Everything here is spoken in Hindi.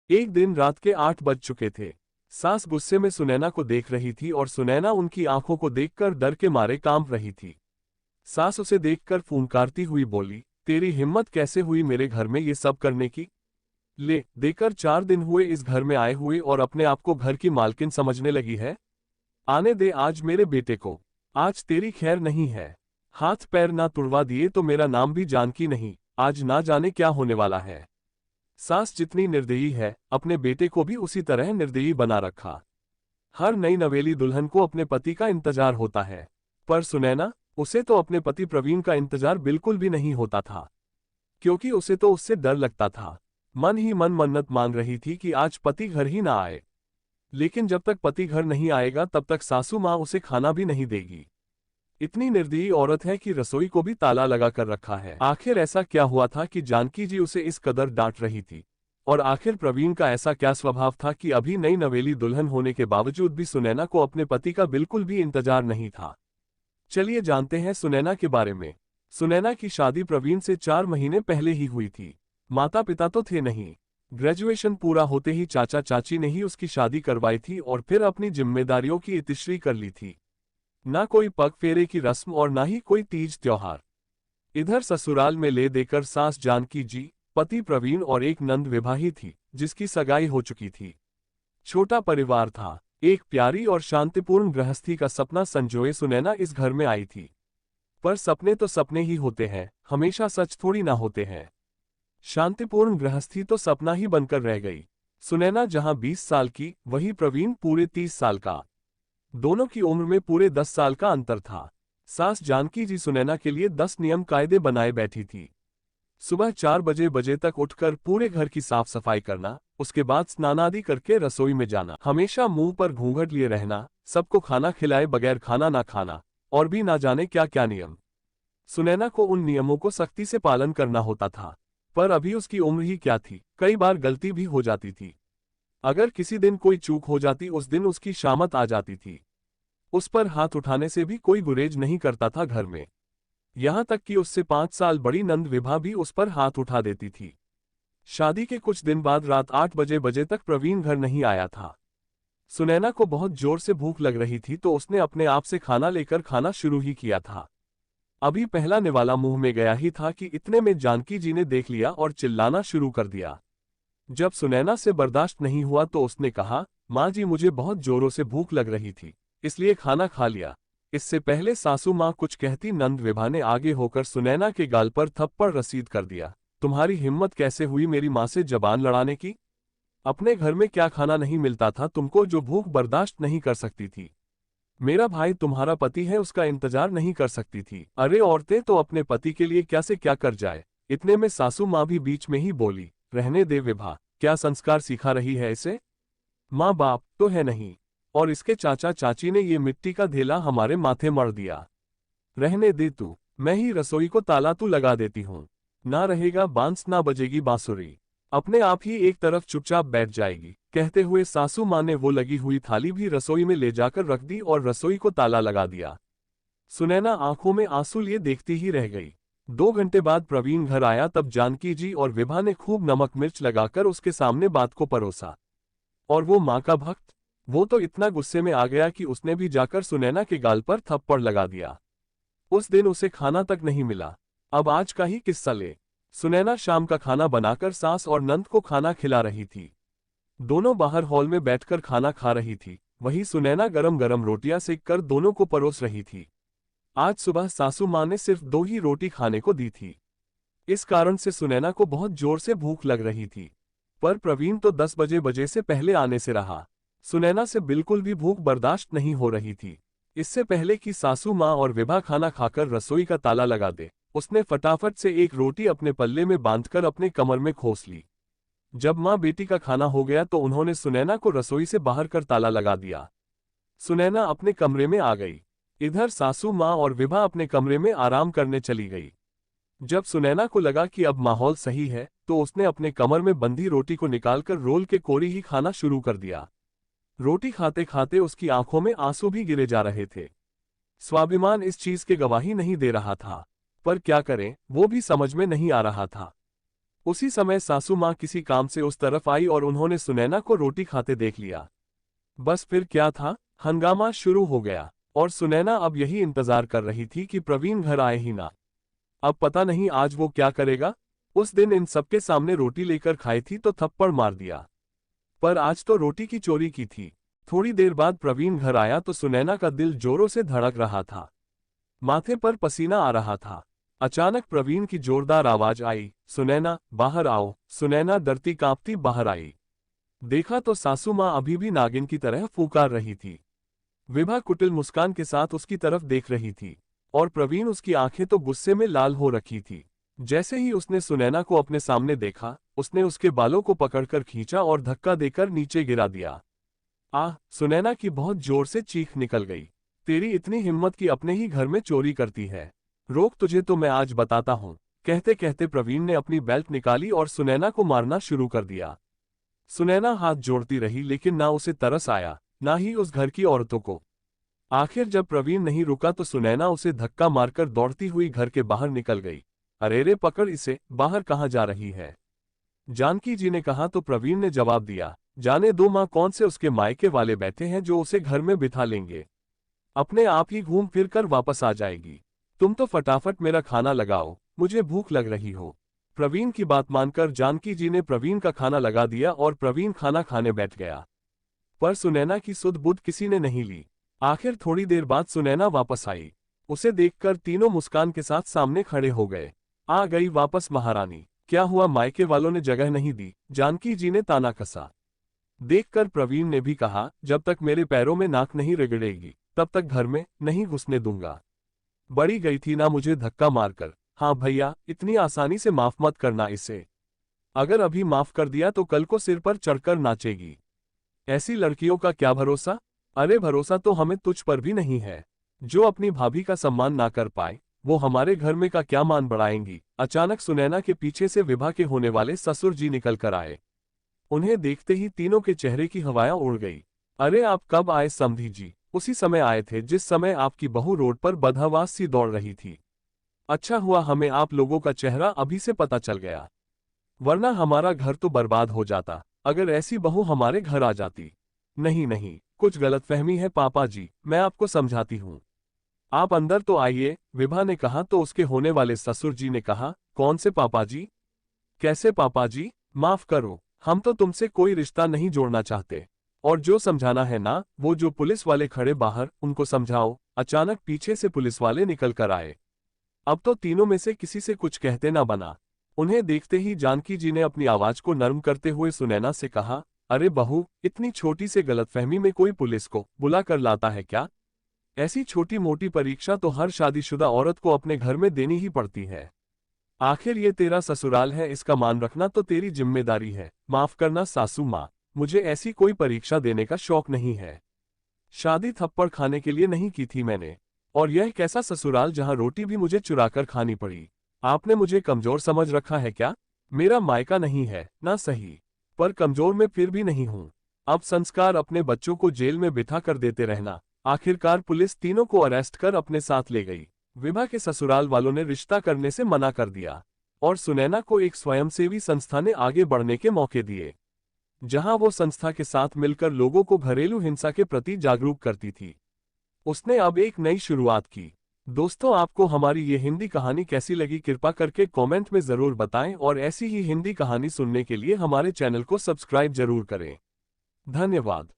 एक दिन रात के 8 बज चुके थे। सास गुस्से में सुनैना को देख रही थी और सुनैना उनकी आंखों को देखकर डर के मारे कांप रही थी। सास उसे देखकर फूंकारती हुई बोली, तेरी हिम्मत कैसे हुई मेरे घर में ये सब करने की? ले देकर 4 दिन हुए इस घर में आए हुए और अपने आप को घर की मालकिन समझने लगी है। आने दे आज मेरे बेटे को, आज तेरी खैर नहीं है। हाथ पैर ना तुड़वा दिए तो मेरा नाम भी जानकी नहीं, आज ना जाने क्या होने वाला है। सास जितनी निर्दयी है, अपने बेटे को भी उसी तरह निर्दयी बना रखा। हर नई नवेली दुल्हन को अपने पति का इंतजार होता है, पर सुनैना, उसे तो अपने पति प्रवीण का इंतजार बिल्कुल भी नहीं होता था, क्योंकि उसे तो उससे डर लगता था। मन ही मन मन्नत मांग रही थी कि आज पति घर ही ना आए, लेकिन जब तक पति घर नहीं आएगा तब तक सासू माँ उसे खाना भी नहीं देगी। इतनी निर्दयी औरत है कि रसोई को भी ताला लगा कर रखा है। आखिर ऐसा क्या हुआ था कि जानकी जी उसे इस कदर डांट रही थी? और आखिर प्रवीण का ऐसा क्या स्वभाव था कि अभी नई नवेली दुल्हन होने के बावजूद भी सुनैना को अपने पति का बिल्कुल भी इंतजार नहीं था? चलिए जानते हैं सुनैना के बारे में। सुनैना की शादी प्रवीण से 4 महीने पहले ही हुई थी। माता पिता तो थे नहीं। ग्रेजुएशन पूरा होते ही चाचा चाची ने ही उसकी शादी करवाई थी और फिर अपनी जिम्मेदारियों की इतिश्री कर ली थी। ना कोई पग फेरे की रस्म और ना ही कोई तीज त्योहार। इधर ससुराल में ले देकर सास जानकी जी, पति प्रवीण और एक नंद विवाही थी, जिसकी सगाई हो चुकी थी। छोटा परिवार था। एक प्यारी और शांतिपूर्ण गृहस्थी का सपना संजोए सुनैना इस घर में आई थी। पर सपने तो सपने ही होते हैं, हमेशा सच थोड़ी ना होते हैं। शांतिपूर्ण गृहस्थी तो सपना ही बनकर रह गई। सुनैना जहां 20 साल की, वहीं प्रवीण पूरे 30 साल का। दोनों की उम्र में पूरे 10 साल का अंतर था। सास जानकी जी सुनैना के लिए 10 नियम कायदे बनाए बैठी थी। सुबह 4 बजे तक उठकर पूरे घर की साफ सफाई करना, उसके बाद स्नानादि करके रसोई में जाना, हमेशा मुंह पर घूंघट लिए रहना, सबको खाना खिलाए बगैर खाना ना खाना, और भी ना जाने क्या क्या नियम। सुनैना को उन नियमों को सख्ती से पालन करना होता था, पर अभी उसकी उम्र ही क्या थी, कई बार गलती भी हो जाती थी। अगर किसी दिन कोई चूक हो जाती उस दिन उसकी शामत आ जाती थी। उस पर हाथ उठाने से भी कोई गुरेज नहीं करता था घर में। यहां तक कि उससे 5 साल बड़ी नंद विभा भी उस पर हाथ उठा देती थी। शादी के कुछ दिन बाद रात 8 बजे तक प्रवीण घर नहीं आया था। सुनैना को बहुत जोर से भूख लग रही थी तो उसने अपने आप से खाना लेकर खाना शुरू ही किया था। अभी पहला निवाला मुंह में गया ही था कि इतने में जानकी जी ने देख लिया और चिल्लाना शुरू कर दिया। जब सुनैना से बर्दाश्त नहीं हुआ तो उसने कहा, माँ जी मुझे बहुत जोरों से भूख लग रही थी, इसलिए खाना खा लिया। इससे पहले सासू माँ कुछ कहती नंद विभा ने आगे होकर सुनैना के गाल पर थप्पड़ रसीद कर दिया। तुम्हारी हिम्मत कैसे हुई मेरी माँ से जबान लड़ाने की? अपने घर में क्या खाना नहीं मिलता था तुमको जो भूख बर्दाश्त नहीं कर सकती थी? मेरा भाई तुम्हारा पति है, उसका इंतजार नहीं कर सकती थी? अरे औरतें तो अपने पति के लिए क्या से क्या कर जाए। इतने में सासू माँ भी बीच में ही बोली, रहने दे विभा, क्या संस्कार सिखा रही है इसे? माँ बाप तो है नहीं, और इसके चाचा चाची ने ये मिट्टी का ढेला हमारे माथे मढ़ दिया। रहने दे तू, मैं ही रसोई को ताला तू लगा देती हूँ। ना रहेगा बांस ना बजेगी बांसुरी, अपने आप ही एक तरफ चुपचाप बैठ जाएगी। कहते हुए सासू माँ ने वो लगी हुई थाली भी रसोई में ले जाकर रख दी और रसोई को ताला लगा दिया। सुनैना आंखों में आंसू लिए देखती ही रह गई। 2 घंटे बाद प्रवीण घर आया तब जानकी जी और विभा ने खूब नमक मिर्च लगाकर उसके सामने बात को परोसा। और वो माँ का भक्त, वो तो इतना गुस्से में आ गया कि उसने भी जाकर सुनैना के गाल पर थप्पड़ लगा दिया। उस दिन उसे खाना तक नहीं मिला। अब आज का ही किस्सा ले। सुनैना शाम का खाना बनाकर सास और नंद को खाना खिला रही थी। दोनों बाहर हॉल में बैठकर खाना खा रही थी, वहीं सुनैना गरम गरम रोटियां सेक कर दोनों को परोस रही थी। आज सुबह सासू माँ ने सिर्फ 2 ही रोटी खाने को दी थी। इस कारण से सुनैना को बहुत जोर से भूख लग रही थी, पर प्रवीण तो 10 बजे से पहले आने से रहा। सुनैना से बिल्कुल भी भूख बर्दाश्त नहीं हो रही थी। इससे पहले कि सासू माँ और विभा खाना खाकर रसोई का ताला लगा दे, उसने फटाफट से एक रोटी अपने पल्ले में बांधकर अपने कमर में खोस ली। जब माँ बेटी का खाना हो गया तो उन्होंने सुनैना को रसोई से बाहर कर ताला लगा दिया। सुनैना अपने कमरे में आ गई। इधर सासू माँ और विभा अपने कमरे में आराम करने चली गई। जब सुनैना को लगा कि अब माहौल सही है तो उसने अपने कमर में बंधी रोटी को निकालकर रोल के कोरी ही खाना शुरू कर दिया। रोटी खाते खाते उसकी आंखों में आंसू भी गिरे जा रहे थे। स्वाभिमान इस चीज के गवाही नहीं दे रहा था, पर क्या करें वो भी समझ में नहीं आ रहा था। उसी समय सासू माँ किसी काम से उस तरफ आई और उन्होंने सुनैना को रोटी खाते देख लिया। बस फिर क्या था, हंगामा शुरू हो गया और सुनैना अब यही इंतजार कर रही थी कि प्रवीण घर आए ही ना। अब पता नहीं आज वो क्या करेगा। उस दिन इन सबके सामने रोटी लेकर खाई थी तो थप्पड़ मार दिया, पर आज तो रोटी की चोरी की थी। थोड़ी देर बाद प्रवीण घर आया तो सुनैना का दिल जोरों से धड़क रहा था, माथे पर पसीना आ रहा था। अचानक प्रवीण की जोरदार आवाज आई, सुनैना बाहर आओ। सुनैना डरती कांपती बाहर आई। देखा तो सासू माँ अभी भी नागिन की तरह फूंकार रही थी। विभा कुटिल मुस्कान के साथ उसकी तरफ देख रही थी और प्रवीण उसकी आंखें तो गुस्से में लाल हो रखी थी। जैसे ही उसने सुनैना को अपने सामने देखा, उसने उसके बालों को पकड़कर खींचा और धक्का देकर नीचे गिरा दिया। सुनैना की बहुत जोर से चीख निकल गई। तेरी इतनी हिम्मत कि अपने ही घर में चोरी करती है, रोक तुझे तो मैं आज बताता हूं। कहते कहते प्रवीण ने अपनी बेल्ट निकाली और सुनैना को मारना शुरू कर दिया। सुनैना हाथ जोड़ती रही लेकिन ना उसे तरस आया, ना ही उस घर की औरतों को। आखिर जब प्रवीण नहीं रुका तो सुनैना उसे धक्का मारकर दौड़ती हुई घर के बाहर निकल गई। अरे रे पकड़ इसे, बाहर कहाँ जा रही है? जानकी जी ने कहा तो प्रवीण ने जवाब दिया, जाने दो माँ, कौन से उसके मायके वाले बैठे हैं जो उसे घर में बिठा लेंगे। अपने आप ही घूम फिर कर वापस आ जाएगी। तुम तो फटाफट मेरा खाना लगाओ, मुझे भूख लग रही हो। प्रवीण की बात मानकर जानकी जी ने प्रवीण का खाना लगा दिया और प्रवीण खाना खाने बैठ गया। पर सुनैना की सुध बुध किसी ने नहीं ली। आखिर थोड़ी देर बाद सुनैना वापस आई। उसे देखकर तीनों मुस्कान के साथ सामने खड़े हो गए। आ गई वापस महारानी, क्या हुआ, मायके वालों ने जगह नहीं दी? जानकी जी ने ताना कसा। देखकर प्रवीण ने भी कहा, जब तक मेरे पैरों में नाक नहीं रगड़ेगी तब तक घर में नहीं घुसने दूंगा। बड़ी गई थी ना मुझे धक्का मारकर। हाँ भैया, इतनी आसानी से माफ मत करना इसे। अगर अभी माफ कर दिया तो कल को सिर पर चढ़कर नाचेगी। ऐसी लड़कियों का क्या भरोसा? अरे भरोसा तो हमें तुझ पर भी नहीं है। जो अपनी भाभी का सम्मान ना कर पाए वो हमारे घर में का क्या मान बढ़ाएंगी। अचानक सुनैना के पीछे से विभा के होने वाले ससुर जी निकल कर आए। उन्हें देखते ही तीनों के चेहरे की हवाएं उड़ गई। अरे आप कब आए समधी जी? उसी समय आए थे जिस समय आपकी बहू रोड पर बदहवास सी दौड़ रही थी। अच्छा हुआ हमें आप लोगों का चेहरा अभी से पता चल गया, वरना हमारा घर तो बर्बाद हो जाता अगर ऐसी बहू हमारे घर आ जाती। नहीं नहीं, कुछ गलतफहमी है पापा जी, मैं आपको समझाती हूँ। आप अंदर तो आइए, विभा ने कहा तो उसके होने वाले ससुर जी ने कहा, कौन से पापा जी? कैसे पापा जी? माफ करो, हम तो तुमसे कोई रिश्ता नहीं जोड़ना चाहते। और जो समझाना है ना, वो जो पुलिस वाले खड़े बाहर उनको समझाओ। अचानक पीछे से पुलिस वाले निकल कर आए। अब तो तीनों में से किसी से कुछ कहते ना बना। उन्हें देखते ही जानकी जी ने अपनी आवाज को नरम करते हुए सुनैना से कहा, अरे बहू, इतनी छोटी से गलतफहमी में कोई पुलिस को बुला कर लाता है क्या? ऐसी छोटी मोटी परीक्षा तो हर शादीशुदा औरत को अपने घर में देनी ही पड़ती है। आखिर ये तेरा ससुराल है, इसका मान रखना तो तेरी जिम्मेदारी है। माफ करना सासू माँ, मुझे ऐसी कोई परीक्षा देने का शौक नहीं है। शादी थप्पड़ खाने के लिए नहीं की थी मैंने। और यह कैसा ससुराल जहां रोटी भी मुझे चुराकर खानी पड़ी। आपने मुझे कमजोर समझ रखा है क्या? मेरा मायका नहीं है ना सही, पर कमजोर मैं फिर भी नहीं हूं। अब संस्कार अपने बच्चों को जेल में बिठा कर देते रहना। आखिरकार पुलिस तीनों को अरेस्ट कर अपने साथ ले गई। विभा के ससुराल वालों ने रिश्ता करने से मना कर दिया और सुनैना को एक स्वयंसेवी संस्था ने आगे बढ़ने के मौके दिए, जहां वो संस्था के साथ मिलकर लोगों को घरेलू हिंसा के प्रति जागरूक करती थी। उसने अब एक नई शुरुआत की। दोस्तों, आपको हमारी ये हिंदी कहानी कैसी लगी कृपा करके कमेंट में जरूर बताएं और ऐसी ही हिंदी कहानी सुनने के लिए हमारे चैनल को सब्सक्राइब जरूर करें। धन्यवाद।